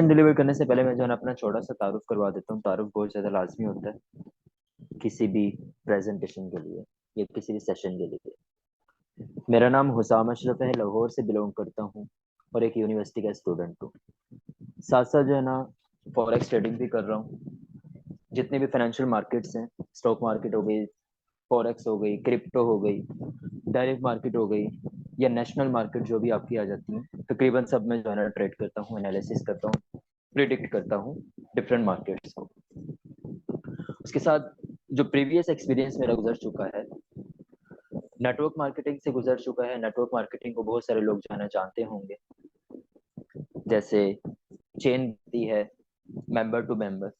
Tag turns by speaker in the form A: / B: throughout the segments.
A: Deliver करने से पहले मैं जो है ना अपना छोटा सा तारुफ करवा देता हूँ। तारुफ बहुत ज़्यादा लाजमी होता है किसी भी प्रेजेंटेशन के लिए या किसी भी सेशन के लिए। मेरा नाम हुसाम अशरफ है, लाहौर से बिलोंग करता हूँ और एक यूनिवर्सिटी का स्टूडेंट हूँ। साथ साथ जो है ना फॉरेक्स ट्रेडिंग भी कर रहा हूँ। जितने भी फाइनेंशियल मार्केट्स हैं, स्टॉक मार्केट हो गई, फॉरेक्स हो गई, क्रिप्टो हो गई, डायरेक्ट मार्केट हो गई या नेशनल मार्केट जो भी आपकी आ जाती है, तकरीबन सब में जो है ना ट्रेड करता हूँ, एनालिसिस करता हूँ, प्रिडिक्ट करता हूँ डिफरेंट मार्केट्स को। उसके साथ जो प्रीवियस एक्सपीरियंस मेरा गुजर चुका है, नेटवर्क मार्केटिंग से गुजर चुका है। नेटवर्क मार्केटिंग को बहुत सारे लोग जो है ना जानते होंगे, जैसे चेन दी है, मेंबर टू मेंबर।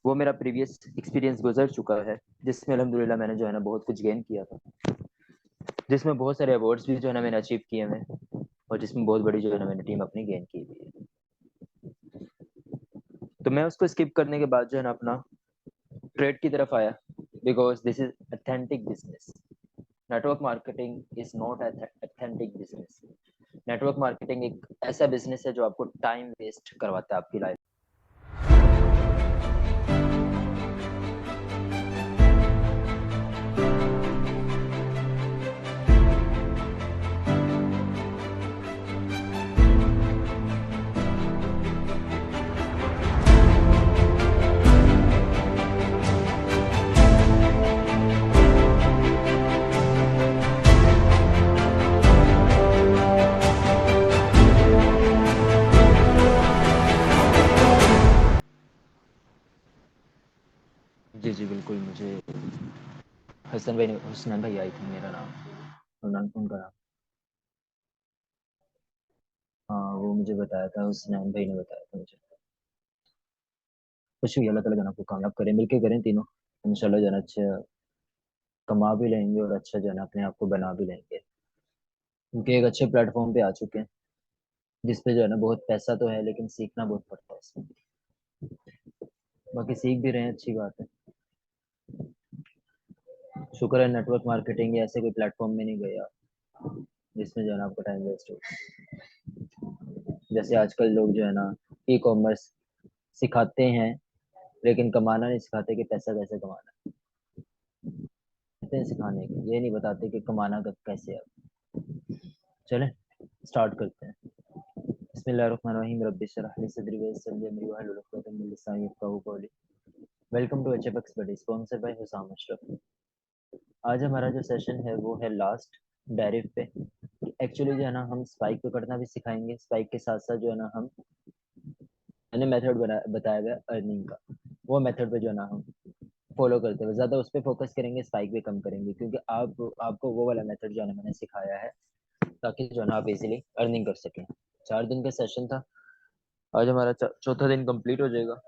A: वो मेरा प्रीवियस एक्सपीरियंस गुजर चुका है, जिसमें अल्हम्दुलिल्लाह मैंने जो है ना बहुत कुछ गेन किया था, जिसमें बहुत सारे अवार्ड्स भी जो है ना मैंने अचीव किए हैं, और जिसमें बहुत बड़ी जो है ना मैंने टीम अपनी गेन की हुई है। तो मैं उसको स्किप करने के बाद जो है ना अपना ट्रेड की तरफ आया, because this is authentic business. Network marketing is not authentic business. Network marketing एक ऐसा बिजनेस है जो आपको टाइम वेस्ट करवाता है आपकी लाइफ। जी जी बिल्कुल, मुझे हुसनैन भाई आई थी मेरा नाम, उनका नाम। हाँ, वो मुझे बताया था, हुसनैन भाई ने बताया था मुझे। खुशी हुई, अल्लाह ताला जो है ना आपको कामयाब करें, मिलके करें तीनों, इंशाल्लाह जो है ना अच्छे कमा भी लेंगे और अच्छा जो है ना अपने आप को बना भी लेंगे, क्योंकि एक अच्छे प्लेटफॉर्म पे आ चुके हैं जिसपे जो है ना बहुत पैसा तो है, लेकिन सीखना बहुत पड़ता है इसमें। बाकी सीख भी रहे हैं, अच्छी बात है। शुक्र है नेटवर्क मार्केटिंग या ऐसे कोई प्लेटफॉर्म में नहीं गया जिसमें जो है ना आपका टाइम वेस्ट हो। जैसे आजकल लोग जो है ना ई कॉमर्स सिखाते हैं, लेकिन कमाना नहीं सिखाते कि पैसा कैसे कमाना है। कहते हैं सिखाने के, ये नहीं बताते कि कमाना कैसे है। चलें स्टार्ट करते हैं। बिस्मिल्लाहिर्रहमानिर्रहीम, रब्बि इश्रह ली सदरी व यस्सिर ली अमरी वहलुल उक़दतम मिन लिसानी यफ़क़हू क़ौली। Welcome to HFX buddy, sponsored by Husam Ashraf. आज हमारा जो सेशन है वो है लास्ट डेरिव पे। एक्चुअली जो है ना हम स्पाइक पकड़ना भी सिखाएंगे, स्पाइक के साथ साथ जो है ना हम मैंने मेथड बताया हुआ अर्निंग का, वो मेथड पे जो है ना हम फॉलो करते हुए ज़्यादा उस पर फोकस करेंगे, स्पाइक पे कम करेंगे, क्योंकि आपको वो वाला मेथड जो है ना मैंने सिखाया है ताकि जो है ना आप इजीली अर्निंग कर सकें। 4 दिन का सेशन था, आज हमारा चौथा दिन कंप्लीट हो जाएगा।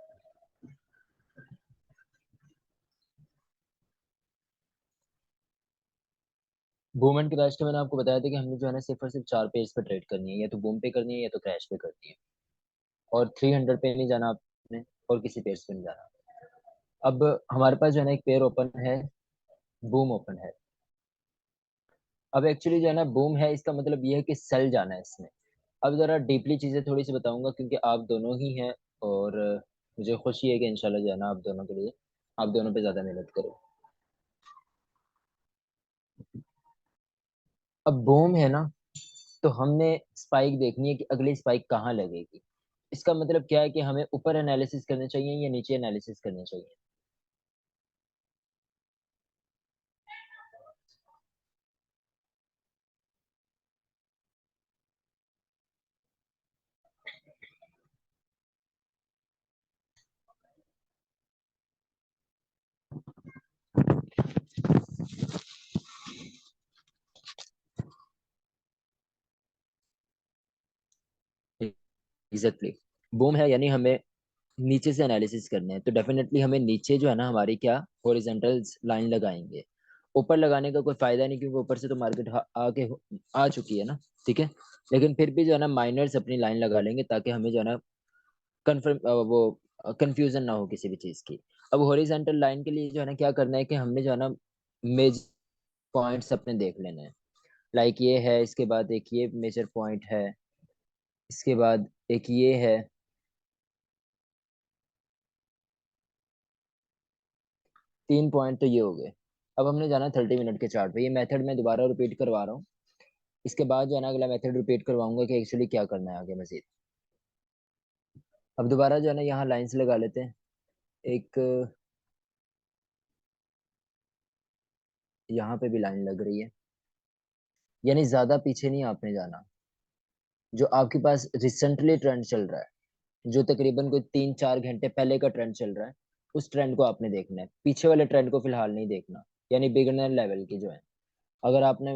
A: बूम एंड क्रैश के मैंने आपको बताया था कि हमने जो है ना सिर्फ और सिर्फ 4 पेज पे ट्रेड करनी है, या तो बूम पे करनी है या तो क्रैश पे करनी है, और 300 पे नहीं जाना आपने और किसी पेज पे नहीं जाना। अब हमारे पास जो है ना एक पेयर ओपन है, बूम ओपन है। अब एक्चुअली जो है ना बूम है, इसका मतलब ये है कि सेल जाना है इसमें। अब जरा डीपली चीजें थोड़ी सी बताऊंगा, क्योंकि आप दोनों ही हैं, और मुझे खुशी है कि इंशाल्लाह जो है ना आप दोनों के लिए, आप दोनों पे ज्यादा मेहनत करो। अब बूम है ना, तो हमने स्पाइक देखनी है कि अगली स्पाइक कहाँ लगेगी। इसका मतलब क्या है कि हमें ऊपर एनालिसिस करने चाहिए या नीचे एनालिसिस करने चाहिए। एग्जैक्टली, बूम है यानी हमें नीचे से एनालिसिस करने हैं, तो डेफिनेटली हमें नीचे जो है ना हमारी क्या हॉरिजॉन्टल लाइन लगाएंगे। ऊपर लगाने का कोई फायदा नहीं, क्योंकि ऊपर से तो मार्केट आके आ चुकी है ना, ठीक है। लेकिन फिर भी जो है ना माइनर्स अपनी लाइन लगा लेंगे, ताकि हमें जो है ना कन्फर्म वो कंफ्यूजन ना हो किसी भी चीज की। अब हॉरिजॉन्टल लाइन के लिए जो है ना क्या करना है कि हमने जो है ना मेजर पॉइंट्स अपने देख लेने हैं। लाइक ये है, इसके बाद एक ये मेजर पॉइंट है, इसके बाद एक ये है, 3 पॉइंट तो ये हो गए। अब हमने जाना 30 मिनट के चार्ट पे। ये मेथड मैं दोबारा रिपीट करवा रहा हूँ। इसके बाद जो है ना अगला मेथड रिपीट करवाऊंगा कि एक्चुअली क्या करना है आगे मजीद। अब दोबारा जो है ना यहाँ लाइंस लगा लेते हैं। एक यहाँ पे भी लाइन लग रही है, यानी ज्यादा पीछे नहीं आपने जाना। जो आपके पास रिसेंटली ट्रेंड चल रहा है, जो तकरीबन कोई 3-4 घंटे पहले का ट्रेंड चल रहा है, उस ट्रेंड को आपने देखना है। पीछे वाले ट्रेंड को फिलहाल नहीं देखना, यानी बिगिनर लेवल की जो है। अगर आपने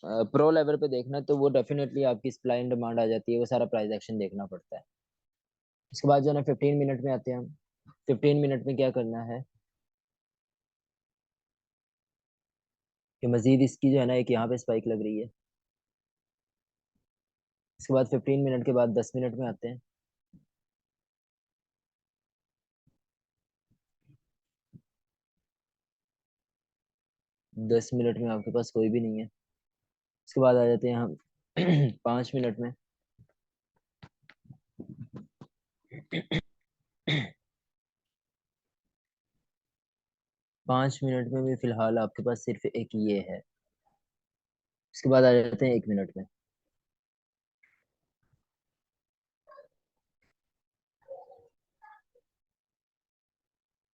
A: प्रो लेवल पे देखना है तो वो डेफिनेटली आपकी सप्लाई एंड डिमांड आ जाती है, वो सारा प्राइस एक्शन देखना पड़ता है। उसके बाद जो है ना 15 मिनट में आते हैं हम। 15 मिनट में क्या करना है कि मजीद इसकी जो है ना एक यहाँ पे स्पाइक लग रही है। इसके बाद 15 मिनट के बाद 10 मिनट में आते हैं। 10 मिनट में आपके पास कोई भी नहीं है। इसके बाद आ जाते हैं हम 5 मिनट में। 5 मिनट में भी फिलहाल आपके पास सिर्फ एक ये है। इसके बाद आ जाते हैं 1 मिनट में।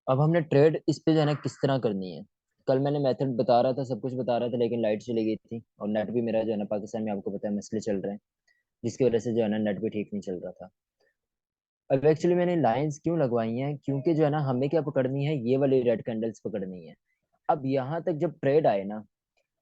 A: अब हमने ट्रेड इस पे जो है ना किस तरह करनी है। कल मैंने मेथड बता रहा था, सब कुछ बता रहा था, लेकिन लाइट चली गई थी और नेट भी मेरा जो है ना पाकिस्तान में आपको पता है मसले चल रहे हैं, जिसकी वजह से जो है ना नेट भी ठीक नहीं चल रहा था। अब एक्चुअली मैंने लाइंस क्यों लगवाई हैं, क्योंकि जो है ना हमें क्या पकड़नी है, ये वाली रेड कैंडल्स पकड़नी है। अब यहाँ तक जब ट्रेड आए ना,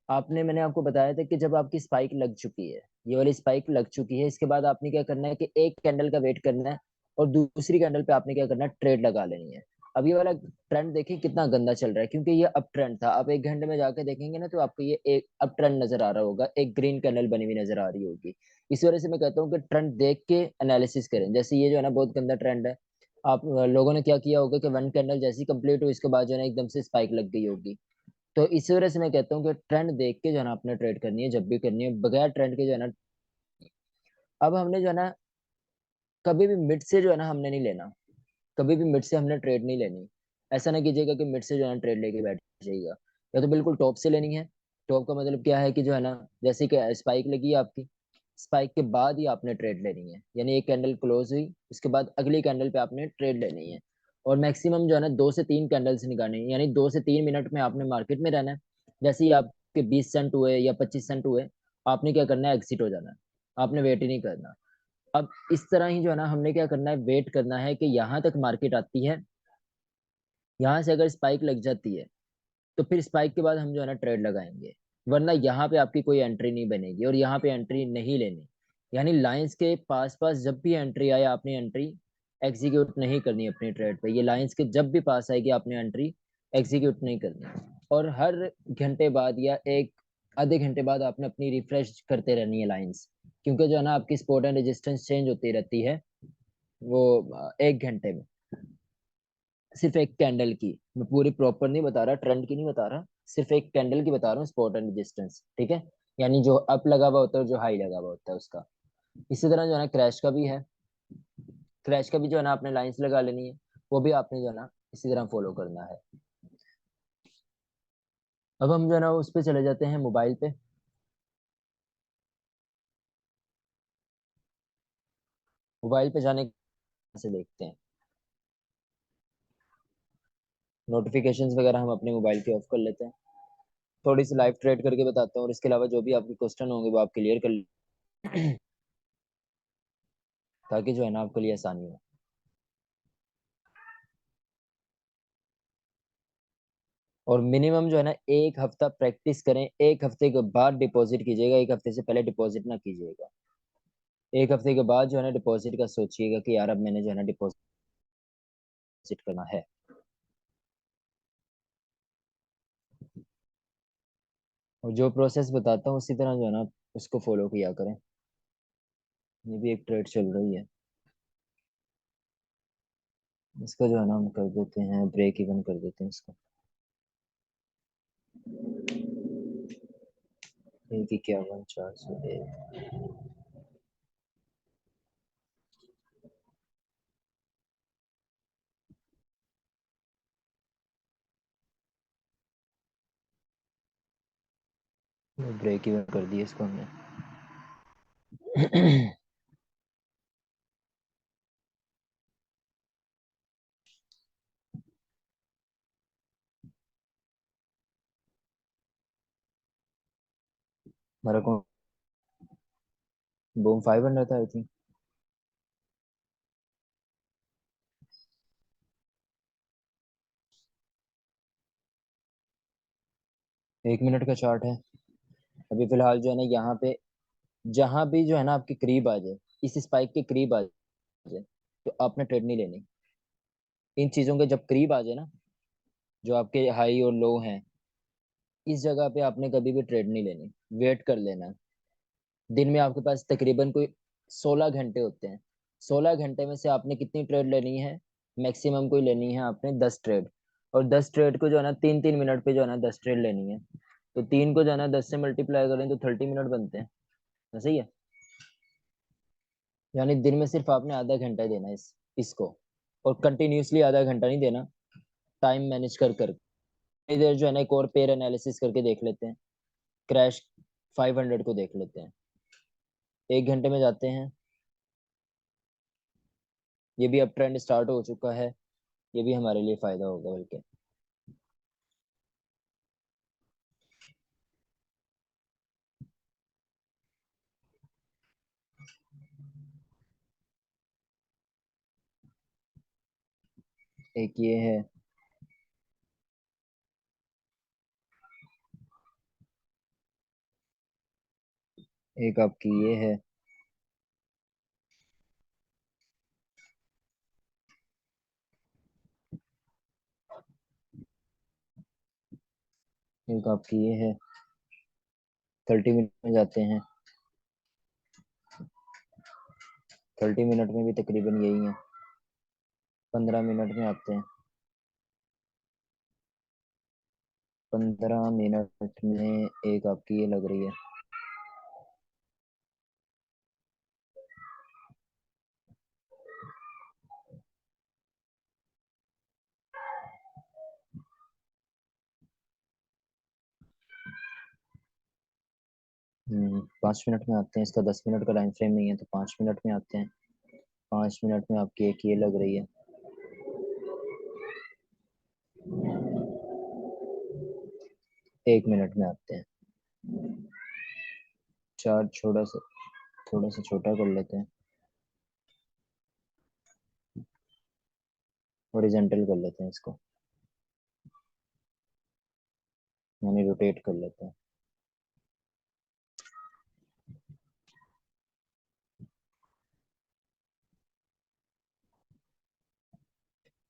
A: मैंने आपको बताया था कि जब आपकी स्पाइक लग चुकी है, ये वाली स्पाइक लग चुकी है, इसके बाद आपने क्या करना है कि एक कैंडल का वेट करना है और दूसरी कैंडल पे आपने क्या करना है, ट्रेड लगा लेनी है। अब ये वाला ट्रेंड देखिए कितना गंदा चल रहा है, क्योंकि ये अप ट्रेंड था। आप 1 घंटे में जाके देखेंगे ना तो आपको ये एक अप ट्रेंड नजर आ रहा होगा, एक ग्रीन कैंडल बनी हुई नजर आ रही होगी। इस वजह से मैं कहता हूँ कि ट्रेंड देख के एनालिसिस करें। जैसे ये जो है ना बहुत गंदा ट्रेंड है। आप लोगों ने क्या किया होगा कि वन कैंडल जैसी कंप्लीट हुई, इसके बाद जो है ना एकदम से स्पाइक लग गई होगी। तो इसी वजह से मैं कहता हूँ कि ट्रेंड देख के जो है ना आपने ट्रेड करनी है, जब भी करनी है, बगैर ट्रेंड के जो है ना। अब हमने जो है ना कभी भी मिड से जो है ना हमने नहीं लेना, कभी भी मिड से हमने ट्रेड नहीं लेनी। ऐसा ना कीजिएगा कि मिड से जो है ना ट्रेड लेके बैठ जाइएगा, या तो बिल्कुल टॉप से लेनी है। टॉप का मतलब क्या है कि जो है ना, जैसे कि स्पाइक लगी है आपकी, स्पाइक के बाद ही आपने ट्रेड लेनी है, यानी एक कैंडल क्लोज हुई उसके बाद अगली कैंडल पे आपने ट्रेड लेनी है। और मैक्सिमम जो है ना 2 से 3 कैंडल्स निकालनी है, यानी 2 से 3 मिनट में आपने मार्केट में रहना है। जैसे ही आपके 20 सेंट हुए या 25 सेंट हुए, आपने क्या करना है, एग्जिट हो जाना है। आपने वेट ही नहीं करना। अब इस तरह ही जो है ना हमने क्या करना है, वेट करना है कि यहाँ तक मार्केट आती है। यहाँ से अगर स्पाइक लग जाती है तो फिर स्पाइक के बाद हम जो है ना ट्रेड लगाएंगे, वरना यहाँ पे आपकी कोई एंट्री नहीं बनेगी और यहाँ पे एंट्री नहीं लेनी। यानी लाइंस के पास पास जब भी एंट्री आए, आपने एंट्री एग्जीक्यूट नहीं करनी अपनी ट्रेड पे। ये लाइंस के जब भी पास आएगी, आपने एंट्री एग्जीक्यूट नहीं करनी। और हर घंटे बाद या एक आधे घंटे बाद आपने अपनी रिफ्रेश करते रहनी है लाइंस, क्योंकि जो है ना आपकी सपोर्ट एंड रेजिस्टेंस चेंज होती रहती है। वो 1 घंटे में सिर्फ एक कैंडल की, मैं पूरी प्रॉपर नहीं बता रहा, ट्रेंड की नहीं बता रहा, सिर्फ एक कैंडल की बता रहा हूँ, सपोर्ट एंड रेजिस्टेंस, ठीक है। यानी जो अप लगा हुआ होता है और जो हाई लगा हुआ होता है उसका। इसी तरह जो है ना क्रैश का भी है। क्रैश का भी जो है ना आपने लाइंस लगा लेनी है, वो भी आपने जो है ना इसी तरह फॉलो करना है। अब हम जो है ना उस पे चले जाते हैं, मोबाइल पे। मोबाइल पे जाने से देखते हैं, नोटिफिकेशंस वगैरह हम अपने मोबाइल के ऑफ कर लेते हैं। थोड़ी सी लाइव ट्रेड करके बताता हूँ, और इसके अलावा जो भी आपके क्वेश्चन होंगे वो आप क्लियर कर ताकि जो है ना आपके लिए आसानी हो। और मिनिमम जो है ना 1 हफ्ता प्रैक्टिस करें, 1 हफ्ते के बाद डिपॉजिट कीजिएगा, 1 हफ्ते से पहले डिपॉजिट ना कीजिएगा। 1 हफ्ते के बाद जो है ना डिपॉजिट का सोचिएगा कि यार अब मैंने जो है ना डिपॉजिट करना है। और जो प्रोसेस बताता हूँ उसी तरह जो है ना उसको फॉलो किया करें। ये भी एक ट्रेड चल रही है, इसको जो है ना हम कर देते हैं ब्रेक इवन कर देते हैं इसको। एक 51 401। ब्रेक इवन कर दिया इसको हमने। हमारा कौन बूम 500 था आई थिंक। 1 मिनट का चार्ट है। अभी फिलहाल जो है ना यहाँ पे, जहां भी जो है ना आपके करीब आ जाए, इस स्पाइक के करीब आ जाए, तो आपने ट्रेड नहीं लेनी। इन चीजों के जब करीब आ जाए ना, जो आपके हाई और लो हैं, इस जगह पे आपने कभी भी ट्रेड नहीं लेनी, वेट कर लेना। दिन में आपके पास तकरीबन कोई 16 घंटे होते हैं। 16 घंटे में से आपने कितनी ट्रेड लेनी है? मैक्सिमम कोई लेनी है आपने 10 ट्रेड। और 10 ट्रेड को जो है ना 3-3 मिनट पे जो है ना 10 ट्रेड लेनी है। तो 3 को जो है ना 10 से मल्टीप्लाई करें तो 30 मिनट बनते हैं। सही है। यानी दिन में सिर्फ आपने आधा घंटा ही देना है इसको। और कंटिन्यूसली आधा घंटा नहीं देना, टाइम मैनेज कर कर। इधर जो है ना एक और पेयर एनालिसिस करके देख लेते हैं। क्रैश 500 को देख लेते हैं। 1 घंटे में जाते हैं। ये भी अब ट्रेंड स्टार्ट हो चुका है। ये भी हमारे लिए फायदा होगा बल्कि। एक ये है। एक आपकी ये है। एक आपकी ये है। 30 मिनट में जाते हैं। 30 मिनट में भी तकरीबन यही है। 15 मिनट में आते हैं। 15 मिनट में एक आपकी ये लग रही है। 5 मिनट में आते हैं। इसका 10 मिनट का टाइम फ्रेम नहीं है तो 5 मिनट में आते हैं। 5 मिनट में आपकी एक ये लग रही है। 1 मिनट में आते हैं। चार्ट थोड़ा सा छोटा कर लेते हैं। हॉरिजॉन्टल कर लेते हैं इसको, यानी रोटेट कर लेते हैं।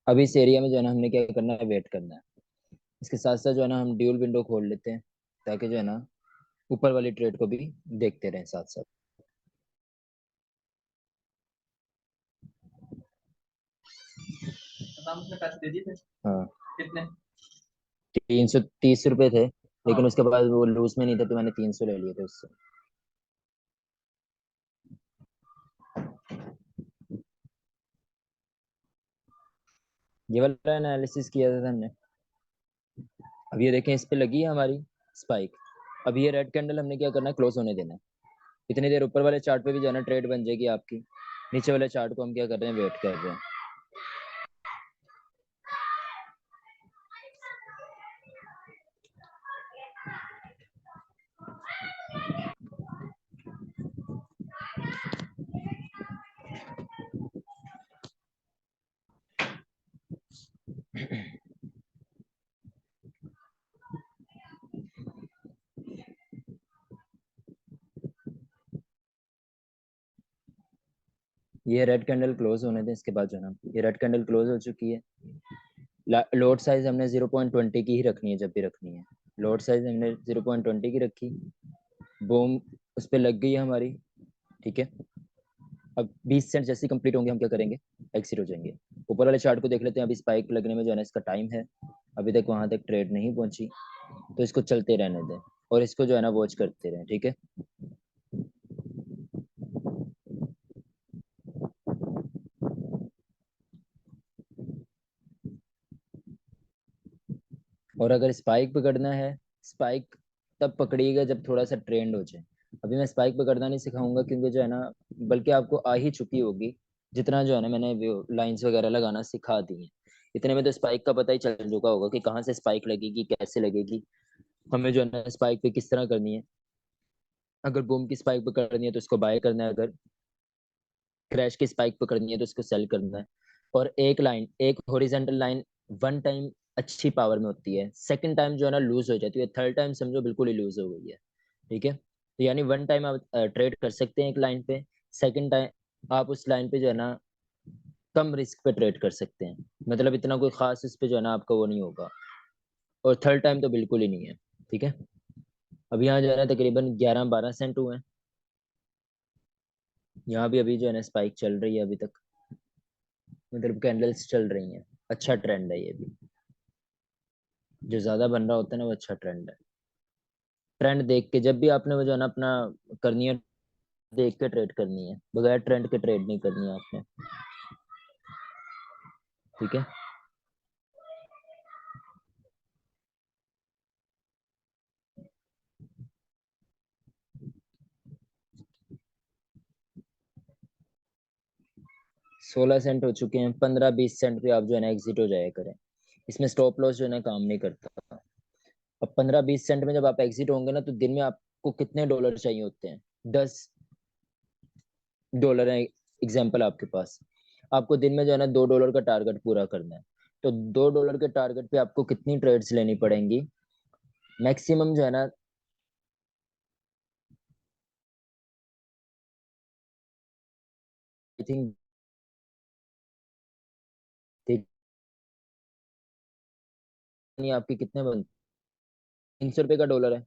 A: अभी इस एरिया में जो है ना हमने क्या करना है, वेट करना है। इसके साथ साथ जो है ना हम ड्यूल विंडो खोल लेते हैं, ताकि जो है ना ऊपर वाली ट्रेड को भी देखते रहें साथ साथ। पैसे दे दिए थे। हाँ। कितने? 330 रुपए थे, लेकिन उसके बाद वो लूज में नहीं थे तो मैंने 300 ले लिए थे उससे। ये वाला एनालिसिस किया था हमने। अब ये देखें, इस पे लगी है हमारी स्पाइक। अब ये रेड कैंडल हमने क्या करना है, क्लोज होने देना है। इतनी देर ऊपर वाले चार्ट पे भी जो है ना ट्रेड बन जाएगी आपकी। नीचे वाले चार्ट को हम क्या कर रहे हैं, वेट कर रहे हैं। ये रेड कैंडल क्लोज होने दें, इसके बाद जो है ना ये रेड कैंडल क्लोज हो चुकी है। लोड साइज हमने 0.20 की ही रखनी है जब भी रखनी है। लोड साइज हमने 0.20 की रखी। बूम उस पर लग गई है हमारी। ठीक है। अब 20 सेंट जैसे कंप्लीट होंगे हम क्या करेंगे, एक्सिट हो जाएंगे। ऊपर वाले चार्ट को देख लेते हैं। अभी स्पाइक लगने में जो है ना इसका टाइम है। अभी तक वहां तक ट्रेड नहीं पहुंची, तो इसको चलते रहने दें। और इसको जो है ना वॉच करते रहें। ठीक है। और अगर स्पाइक पकड़ना है, स्पाइक तब पकड़िएगा जब थोड़ा सा ट्रेंड हो जाए। अभी मैं स्पाइक पकड़ना नहीं सिखाऊंगा क्योंकि जो है ना, बल्कि आपको आ ही चुकी होगी, जितना जो है ना मैंने लाइंस वगैरह लगाना सिखा दी है। इतने में तो स्पाइक का पता ही चल चुका होगा कि कहाँ से स्पाइक लगेगी, कैसे लगेगी, हमें जो है ना स्पाइक पे किस तरह करनी है। अगर बूम की स्पाइक पे करनी है तो उसको बाय करना है, अगर क्रैश की स्पाइक पे करनी है तो उसको सेल करना है। और एक लाइन, एक हॉरिजेंटल लाइन वन टाइम अच्छी पावर में होती है, सेकंड टाइम जो है ना लूज हो जाती है, थर्ड टाइम समझो बिल्कुल ही लूज हो गई है। ठीक है, तो यानी वन टाइम आप ट्रेड कर सकते हैं एक लाइन पे, सेकंड टाइम आप उस लाइन पे जो है ना कम रिस्क पे ट्रेड कर सकते हैं, मतलब इतना कोई खास इस पे जो है ना आपका वो नहीं होगा। और थर्ड टाइम तो बिल्कुल ही नहीं है। ठीक है, अब यहाँ जो है ना तकरीबन 11-12 सेंट हुए हैं। यहाँ भी अभी जो है ना स्पाइक चल रही है अभी तक, मतलब कैंडल्स चल रही हैं, अच्छा ट्रेंड है ये भी। जो ज्यादा बन रहा होता है ना वो अच्छा ट्रेंड है। ट्रेंड देख के जब भी आपने वो जो है ना अपना करनी है, देख के ट्रेड करनी है, बगैर ट्रेंड के ट्रेड नहीं करनी है आपने। ठीक है, 16 सेंट हो चुके हैं, 15-20 सेंट पे आप जो है ना एग्जिट हो जाया करें। इसमें स्टॉप लॉस जो है ना काम नहीं करता। अब 15-20 सेंट में जब आप एग्जिट होंगे ना, तो दिन में आपको कितने डॉलर चाहिए होते हैं? 10 डॉलर है एग्जाम्पल आपके पास, आपको दिन में जो है ना $2 का टारगेट पूरा करना है। तो $2 के टारगेट पे आपको कितनी ट्रेड्स लेनी पड़ेंगी? मैक्सिमम जो है ना, आई थिंक, नहीं आपके कितने बनते? $300 का डॉलर है,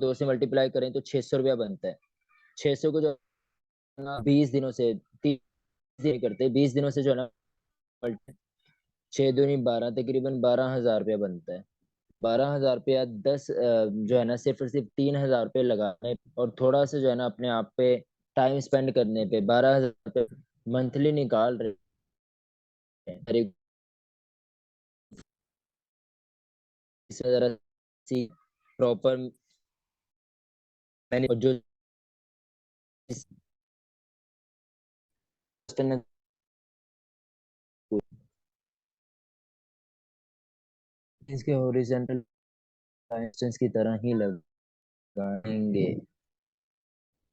A: 2 से मल्टीप्लाई करें तो $600 बनता है। 600 को जो है ना 20 दिनों से, 30 दिन करते, 20 दिनों से जो है ना 6 दूनी 12, तकरीबन $12,000 बनता है। $12,000 जो है ना सिर्फ और सिर्फ $3,000 लगाने और थोड़ा सा जो है ना अपने आप पे टाइम स्पेंड करने पे $12,000 मंथली निकाल रहे हैं। अरे इसमें जरा सी प्रॉपर मैंने जो इसके हॉरिजॉन्टल डायमेंशंस की तरह ही लगाएंगे,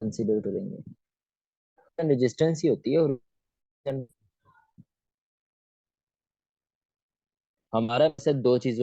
A: कंसीडर करेंगे। रेजिस्टेंस ही होती है और हमारा वैसे दो चीजों